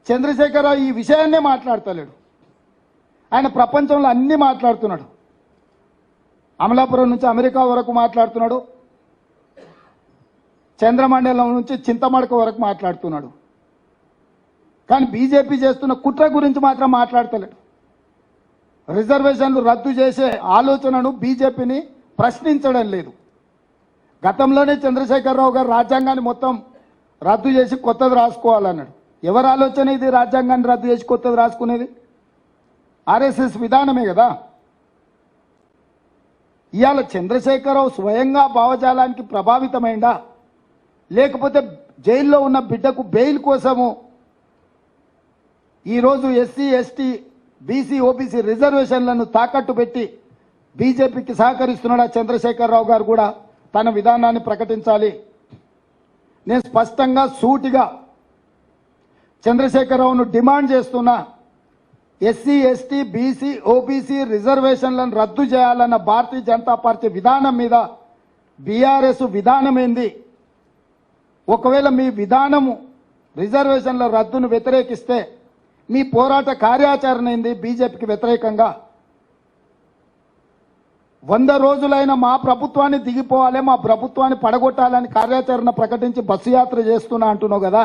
చంద్రశేఖరరావు ఈ విషయాన్నే మాట్లాడతలేడు. ఆయన ప్రపంచంలో అన్నీ మాట్లాడుతున్నాడు. అమలాపురం నుంచి అమెరికా వరకు మాట్లాడుతున్నాడు, చంద్రమండలం నుంచి చింతమడక వరకు మాట్లాడుతున్నాడు. కానీ బీజేపీ చేస్తున్న కుట్ర గురించి మాత్రం మాట్లాడతలేడు. రిజర్వేషన్లు రద్దు చేసే ఆలోచనను బీజేపీని ప్రశ్నించడం లేదు. గతంలోనే చంద్రశేఖరరావు గారు రాజ్యాంగాన్ని మొత్తం రద్దు చేసి కొత్తది రాసుకోవాలన్నాడు. ఎవరి ఆలోచన ఇది? రాజ్యాంగాన్ని రద్దు చేసి కొత్తది రాసుకునేది ఆర్ఎస్ఎస్ విధానమే కదా. ఇవాళ చంద్రశేఖరరావు స్వయంగా భావజాలానికి ప్రభావితమైందా, లేకపోతే జైల్లో ఉన్న బిడ్డకు బెయిల్ కోసము ఈరోజు ఎస్సీ ఎస్టీ బీసీ ఓబీసీ రిజర్వేషన్లను తాకట్టు పెట్టి బీజేపీకి సహకరిస్తున్నాడా? చంద్రశేఖరరావు గారు కూడా తన విధానాన్ని ప్రకటించాలి. నేను స్పష్టంగా సూటిగా చంద్రశేఖరరావును డిమాండ్ చేస్తున్నా. ఎస్సీ ఎస్టీ బీసీ ఓబీసీ రిజర్వేషన్లను రద్దు చేయాలన్న భారతీయ జనతా పార్టీ విధానం మీద బీఆర్ఎస్ విధానం ఏంది? ఒకవేళ మీ విధానము రిజర్వేషన్ల రద్దును వ్యతిరేకిస్తే మీ పోరాట కార్యాచరణ ఏంది? బీజేపీకి వ్యతిరేకంగా 100 రోజులైన మా ప్రభుత్వాన్ని దిగిపోవాలి, మా ప్రభుత్వాన్ని పడగొట్టాలని కార్యాచరణ ప్రకటించి బస్సు యాత్ర చేస్తున్నా అంటున్నావు కదా.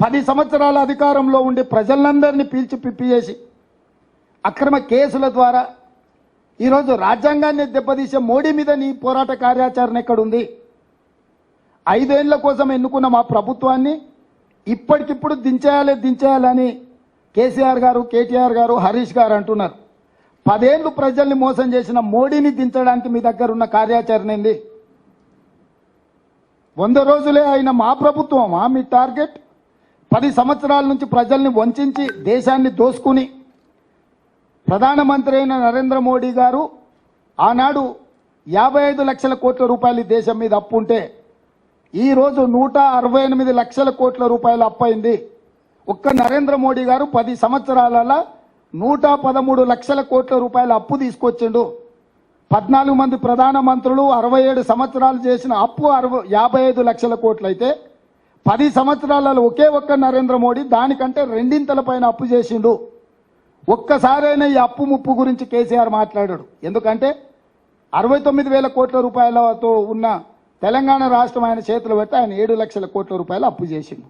10 సంవత్సరాల అధికారంలో ఉండి ప్రజలందరినీ పీల్చి పిప్పి చేసి అక్రమ కేసుల ద్వారా ఈరోజు రాజ్యాంగాన్ని దెబ్బతీసే మోడీ మీద నీ పోరాట కార్యాచరణ ఎక్కడుంది? 5 ఏళ్ల కోసం ఎన్నుకున్న మా ప్రభుత్వాన్ని ఇప్పటికిప్పుడు దించేయాలని కేసీఆర్ గారు, కేటీఆర్ గారు, హరీష్ గారు అంటున్నారు. 10 ఏళ్లు ప్రజల్ని మోసం చేసిన మోడీని దించడానికి మీ దగ్గర ఉన్న కార్యాచరణ ఏంది? 100 రోజులే అయిన మా ప్రభుత్వమా మీ టార్గెట్? 10 సంవత్సరాల నుంచి ప్రజల్ని వంచి దేశాన్ని దోసుకుని ప్రధానమంత్రి అయిన నరేంద్ర మోడీ గారు ఆనాడు 55 లక్షల కోట్ల రూపాయలు దేశం మీద అప్పు ఉంటే ఈరోజు 168 లక్షల కోట్ల రూపాయలు అప్పయింది. ఒక్క నరేంద్ర మోడీ గారు 10 సంవత్సరాలలో 113 లక్షల కోట్ల రూపాయల అప్పు తీసుకొచ్చిండు. 14 మంది ప్రధానమంత్రులు 67 సంవత్సరాలు చేసిన అప్పు 55 లక్షల కోట్లు అయితే 10 సంవత్సరాలలో ఒకే ఒక్క నరేంద్ర మోడీ దానికంటే 2 పైన అప్పు చేసిండు. ఒక్కసారైనా ఈ అప్పు ముప్పు గురించి కేసీఆర్ మాట్లాడాడు. ఎందుకంటే 69,000 కోట్ల రూపాయలతో ఉన్న తెలంగాణ రాష్ట్రం ఆయన చేతులు పెట్టి ఆయన 7 లక్షల కోట్ల రూపాయలు అప్పు చేసిండు.